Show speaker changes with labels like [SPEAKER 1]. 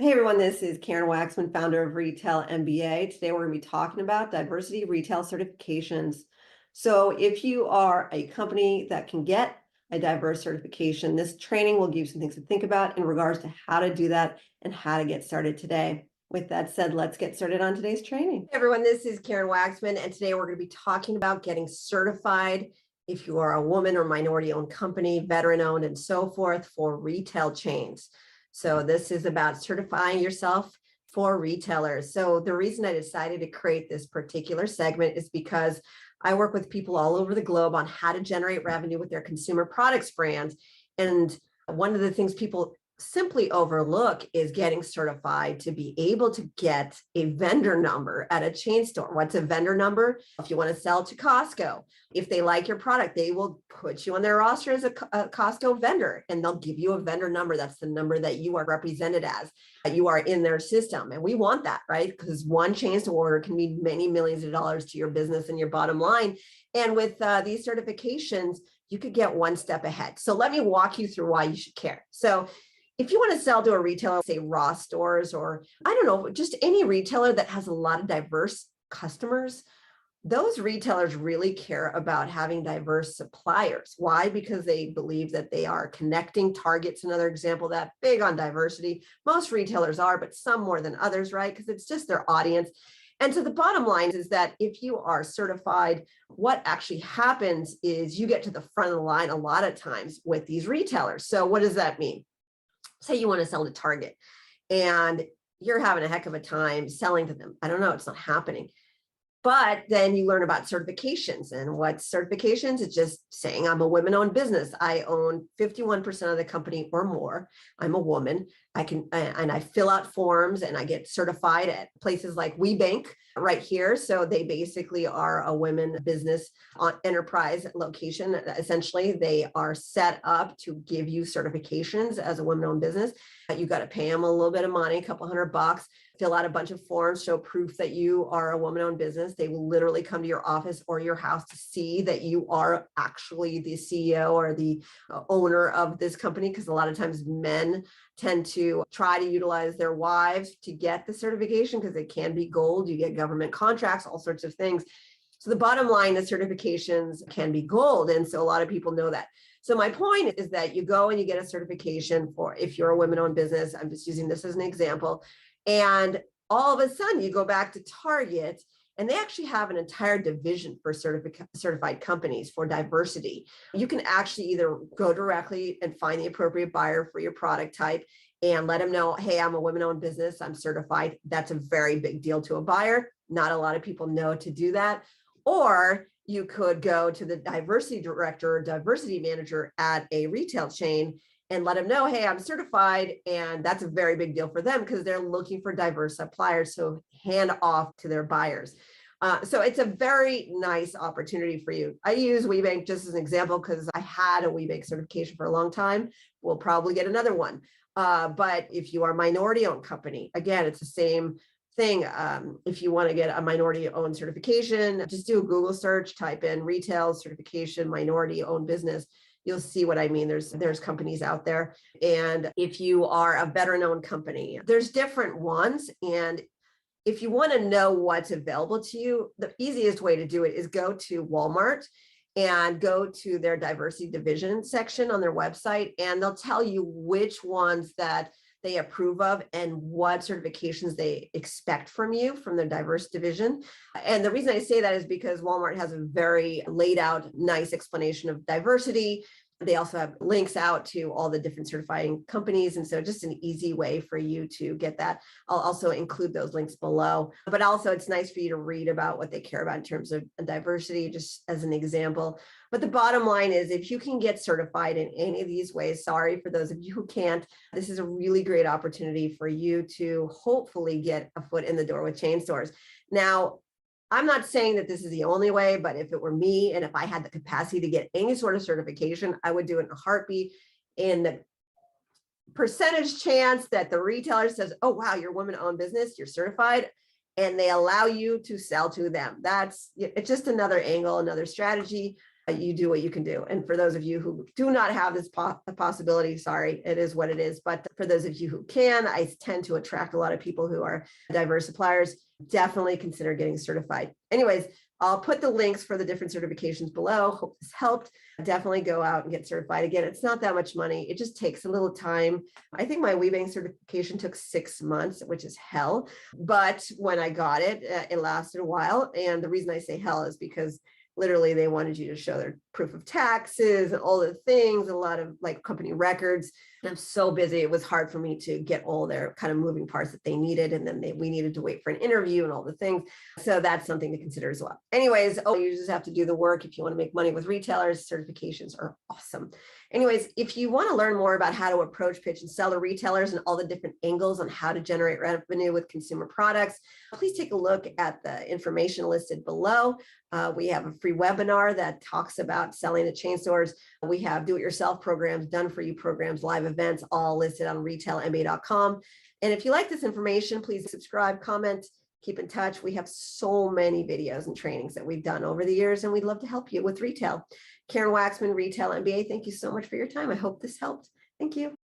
[SPEAKER 1] Hey everyone, this is Karen Waksman, founder of Retail MBA. Today we're going to be talking about diversity retail certifications. So if you are a company that can get a diverse certification, this training will give you some things to think about in regards to how to do that and how to get started today. With that said, let's get started on today's training. Hey everyone, this is Karen Waksman, and today we're going to be talking about getting certified if you are a woman or minority-owned company, veteran-owned, and so forth for retail chains. So this is about certifying yourself for retailers. So the reason I decided to create this particular segment is because I work with people all over the globe on how to generate revenue with their consumer products brands. And one of the things people simply overlook is getting certified to be able to get a vendor number at a chain store. What's a vendor number? If you want to sell to Costco, if they like your product, they will put you on their roster as a Costco vendor, and they'll give you a vendor number. That's the number that you are represented as. You are in their system. And we want that, right? Because one chain store order can mean many millions of dollars to your business and your bottom line. And with these certifications, you could get one step ahead. So let me walk you through why you should care. So if you want to sell to a retailer, say Ross Stores, or I don't know, just any retailer that has a lot of diverse customers, those retailers really care about having diverse suppliers. Why? Because they believe that they are connecting targets. Another example that big on diversity. Most retailers are, but some more than others, right? Because it's just their audience. And so the bottom line is that if you are certified, what actually happens is you get to the front of the line a lot of times with these retailers. So what does that mean? Say you want to sell to Target and you're having a heck of a time selling to them. I don't know, it's not happening. But then you learn about certifications. And what certifications? It's just saying I'm a women-owned business. I own 51% of the company or more. I'm a woman. I fill out forms and I get certified at places like WeBank right here. So they basically are a women business enterprise location. Essentially, they are set up to give you certifications as a women-owned business. You got to pay them a little bit of money, a couple $100, fill out a bunch of forms, show proof that you are a woman-owned business. They will literally come to your office or your house to see that you are actually the CEO or the owner of this company, because a lot of times men tend to try to utilize their wives to get the certification because it can be gold. You get government contracts, all sorts of things. So the bottom line is certifications can be gold. And so a lot of people know that. So my point is that you go and you get a certification for, if you're a women-owned business, I'm just using this as an example, and all of a sudden you go back to Target and they actually have an entire division for certified companies for diversity. You can actually either go directly and find the appropriate buyer for your product type and let them know, hey, I'm a women-owned business, I'm certified. That's a very big deal to a buyer. Not a lot of people know to do that. Or you could go to the diversity director or diversity manager at a retail chain and let them know, hey, I'm certified. And that's a very big deal for them because they're looking for diverse suppliers. So hand off to their buyers. So it's a very nice opportunity for you. I use WeBank just as an example because I had a WeBank certification for a long time. We'll probably get another one. But if you are a minority-owned company, again, it's the same thing. If you want to get a minority-owned certification, just do a Google search, type in retail certification, minority-owned business. You'll see what I mean. There's companies out there. And if you are a veteran-owned company, there's different ones. And if you want to know what's available to you, the easiest way to do it is go to Walmart and go to their diversity division section on their website, and they'll tell you which ones that they approve of and what certifications they expect from you from their diverse division. And the reason I say that is because Walmart has a very laid out, nice explanation of diversity. They also have links out to all the different certifying companies. And so just an easy way for you to get that. I'll also include those links below, but also it's nice for you to read about what they care about in terms of diversity, just as an example. But the bottom line is if you can get certified in any of these ways, sorry for those of you who can't, this is a really great opportunity for you to hopefully get a foot in the door with chain stores. Now, I'm not saying that this is the only way, but if it were me and if I had the capacity to get any sort of certification, I would do it in a heartbeat. In the percentage chance that the retailer says, oh, wow, you're a woman-owned business, you're certified, and they allow you to sell to them. It's just another angle, another strategy. you do what you can do. And for those of you who do not have this possibility, sorry, it is what it is. But for those of you who can, I tend to attract a lot of people who are diverse suppliers. Definitely consider getting certified. Anyways, I'll put the links for the different certifications below. Hope this helped. Definitely go out and get certified. Again, it's not that much money. It just takes a little time. I think my WeBank certification took 6 months, which is hell. But when I got it, it lasted a while. And the reason I say hell is because literally they wanted you to show their proof of taxes and all the things, a lot of like company records. I'm so busy. It was hard for me to get all their kind of moving parts that they needed. And then we needed to wait for an interview and all the things. So that's something to consider as well. Anyways, you just have to do the work. If you want to make money with retailers, certifications are awesome. Anyways, if you want to learn more about how to approach, pitch, and sell to retailers and all the different angles on how to generate revenue with consumer products, please take a look at the information listed below. We have a free webinar that talks about selling to chain stores. We have do-it-yourself programs, done-for-you programs, live events, all listed on retailmba.com. And if you like this information, please subscribe, comment, keep in touch. We have so many videos and trainings that we've done over the years, and we'd love to help you with retail. Karen Waksman, Retail MBA, thank you so much for your time. I hope this helped. Thank you.